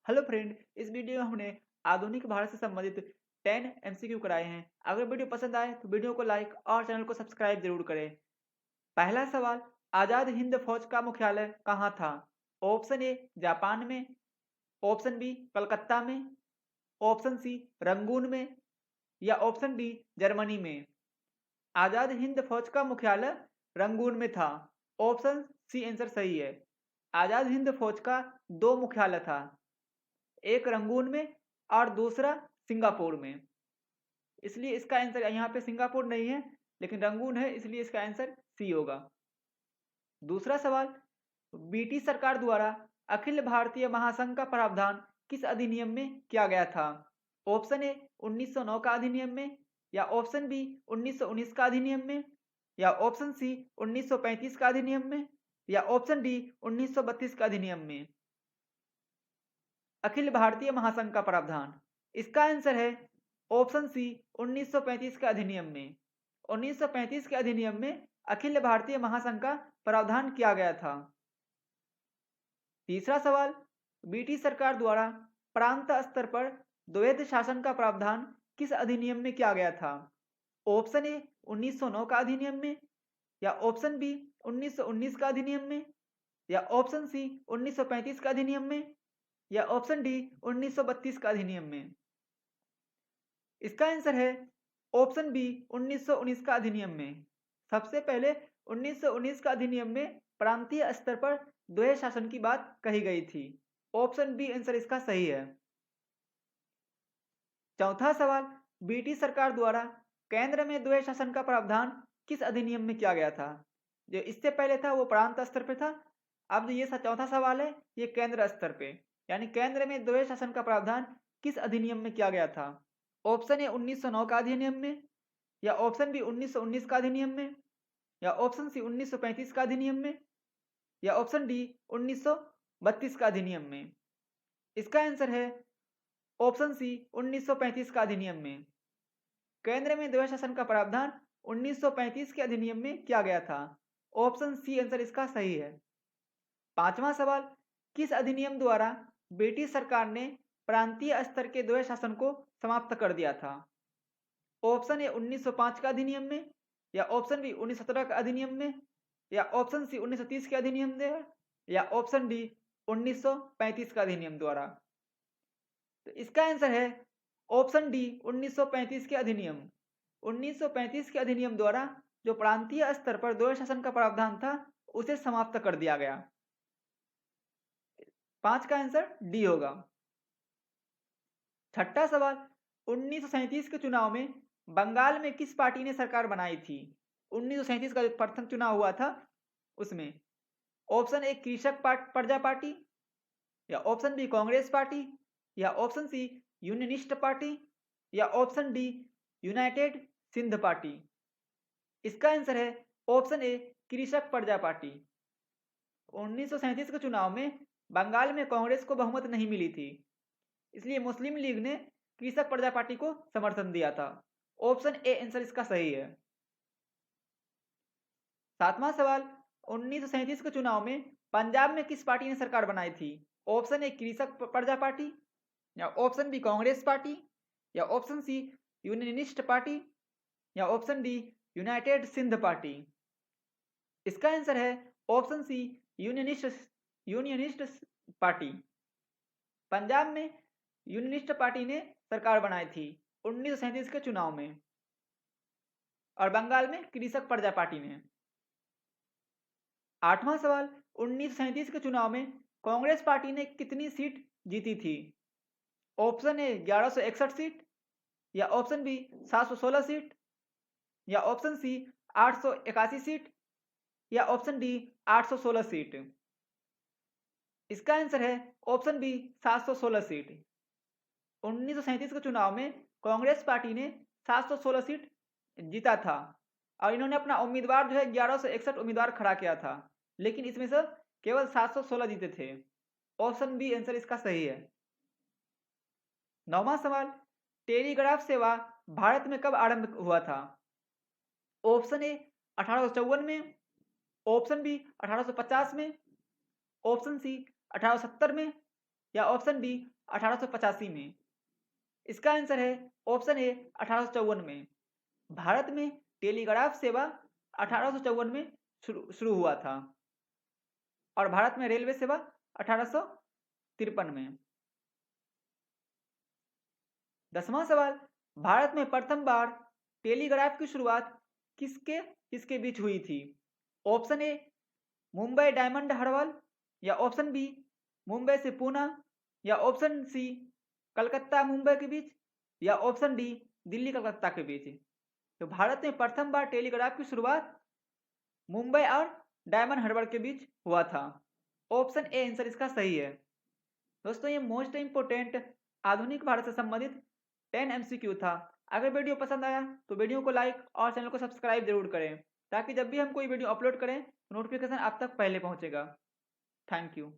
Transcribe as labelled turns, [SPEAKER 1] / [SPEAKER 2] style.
[SPEAKER 1] Hello friend, इस video में हमने आधुनिक भारत से संबंधित 10 एमसीक्यू कराए हैं। अगर वीडियो पसंद आए तो वीडियो को लाइक और चैनल को सब्सक्राइब जरूर करें। पहला सवाल, आजाद हिंद फौज का मुख्यालय कहाँ था? ऑप्शन ए जापान में, ऑप्शन बी कलकत्ता में, ऑप्शन सी रंगून में या ऑप्शन डी जर्मनी में। आजाद हिंद फौज का मुख्यालय रंगून में था। ऑप्शन सी आंसर सही है। आजाद हिंद फौज का दो मुख्यालय था, एक रंगून में और दूसरा सिंगापुर में। इसलिए इसका आंसर यहाँ पे सिंगापुर नहीं है लेकिन रंगून है, इसलिए इसका आंसर सी होगा। दूसरा सवाल, ब्रिटिश सरकार द्वारा अखिल भारतीय महासंघ का प्रावधान किस अधिनियम में किया गया था? ऑप्शन ए 1909 का अधिनियम में, या ऑप्शन बी 1919 का अधिनियम में, या ऑप्शन सी 1935 का अधिनियम में, या ऑप्शन डी 1932 का अधिनियम में। अखिल भारतीय महासंघ का प्रावधान, इसका आंसर है ऑप्शन सी 1935 के अधिनियम में। 1935 के अधिनियम में अखिल भारतीय महासंघ का प्रावधान किया गया था। तीसरा सवाल, ब्रिटिश सरकार द्वारा प्रांत स्तर पर द्वैध शासन का प्रावधान किस अधिनियम में किया गया था? ऑप्शन ए 1909 का अधिनियम में, या ऑप्शन बी 1919 का अधिनियम में, या ऑप्शन सी 1935 का अधिनियम में, या ऑप्शन डी 1932 का अधिनियम में। इसका आंसर है ऑप्शन बी 1919 का अधिनियम में। सबसे पहले 1919 का अधिनियम में प्रांतीय स्तर पर द्वैध शासन की बात कही गई थी। ऑप्शन बी आंसर इसका सही है। चौथा सवाल, ब्रिटिश सरकार द्वारा केंद्र में द्वैध शासन का प्रावधान किस अधिनियम में किया गया था? जो इससे पहले था वो प्रांत स्तर पे था। अब जो ये चौथा सवाल है ये केंद्र स्तर पे, यानी केंद्र में द्वैध शासन का प्रावधान किस अधिनियम में किया गया था? ऑप्शन ए 1909 का अधिनियम में, या ऑप्शन बी 1919 का अधिनियम में, या ऑप्शन सी 1935 का अधिनियम में, या ऑप्शन डी 1932 का अधिनियम में। इसका आंसर है ऑप्शन सी 1935 का अधिनियम में। केंद्र में द्वैध शासन का प्रावधान 1935 के अधिनियम में किया गया था। ऑप्शन सी आंसर इसका सही है। पांचवा सवाल, किस अधिनियम द्वारा ब्रिटिश सरकार ने प्रांतीय स्तर के द्वैध शासन को समाप्त कर दिया था? ऑप्शन ए 1905 का अधिनियम में, या ऑप्शन बी 1917 का अधिनियम में, या ऑप्शन सी 1930 के अधिनियम द्वारा, या ऑप्शन डी 1935 का अधिनियम द्वारा। तो इसका आंसर है ऑप्शन डी 1935 के अधिनियम। 1935 के अधिनियम द्वारा जो प्रांतीय स्तर पर द्वैध शासन का प्रावधान था उसे समाप्त कर दिया गया। 5 का आंसर डी होगा। छठा सवाल, 1937 के चुनाव में बंगाल में किस पार्टी ने सरकार बनाई थी? 1937 का जो प्रथम चुनाव हुआ था उसमें option A Krishak Praja party, या ऑप्शन बी कांग्रेस पार्टी, या ऑप्शन सी यूनियनिस्ट पार्टी, या option D United Sindh party. इसका आंसर है option A Krishak Praja party. 1937 के चुनाव में बंगाल में कांग्रेस को बहुमत नहीं मिली थी, इसलिए मुस्लिम लीग ने कृषक प्रजा पार्टी को समर्थन दिया था। ऑप्शन ए आंसर इसका सही है। सातवां सवाल, 1937 के चुनाव में पंजाब में किस पार्टी ने सरकार बनाई थी? Option A Krishak Praja party, या ऑप्शन बी कांग्रेस पार्टी, या ऑप्शन सी यूनियनिस्ट पार्टी, या option D United Sindh party. इसका आंसर है option C Unionist party. Punjab में यूनियनिस्ट पार्टी ने सरकार बनाई थी 1937 के चुनाव में, और बंगाल में कृषक प्रजा पार्टी ने। आठवां सवाल, 1937 के चुनाव में कांग्रेस पार्टी ने कितनी सीट जीती थी? ऑप्शन ए 1161 सीट, या ऑप्शन बी 716 सीट, या ऑप्शन सी 881 सीट, या ऑप्शन डी 816 सीट। इसका आंसर है ऑप्शन बी 716 सीट। 1937 के चुनाव में कांग्रेस पार्टी ने 716 सीट जीता था, और इन्होंने अपना उम्मीदवार जो है 1161 उम्मीदवार खड़ा किया था, लेकिन इसमें से केवल 716 जीते थे। ऑप्शन बी आंसर इसका सही है। नौवां सवाल, टेलीग्राफ सेवा भारत में कब आरंभ हुआ था? ऑप्शन ए 1854 में, ऑप्शन बी 1850 में, ऑप्शन सी 1870 में, या ऑप्शन डी 1885 में। इसका आंसर है ऑप्शन ए 1854 में। भारत में टेलीग्राफ सेवा 1854 में शुरू हुआ था और भारत में रेलवे सेवा 1853 में। 10वां सवाल, भारत में प्रथम बार टेलीग्राफ की शुरुआत किसके बीच हुई थी? ऑप्शन ए मुंबई डायमंड हार्बर, या ऑप्शन बी मुंबई से पूना, या ऑप्शन सी कलकत्ता मुंबई के बीच, या ऑप्शन डी दिल्ली कलकत्ता के बीच। तो भारत में प्रथम बार टेलीग्राफ की शुरुआत मुंबई और डायमंड हार्बर के बीच हुआ था। ऑप्शन ए आंसर इसका सही है। दोस्तों, ये मोस्ट इंपोर्टेंट आधुनिक भारत से संबंधित 10 MCQ था। अगर वीडियो पसंद आया तो वीडियो को लाइक और चैनल को सब्सक्राइब जरूर करें, ताकि जब भी हम कोई वीडियो अपलोड करें तो नोटिफिकेशन आप तक पहले पहुंचेगा। Thank you.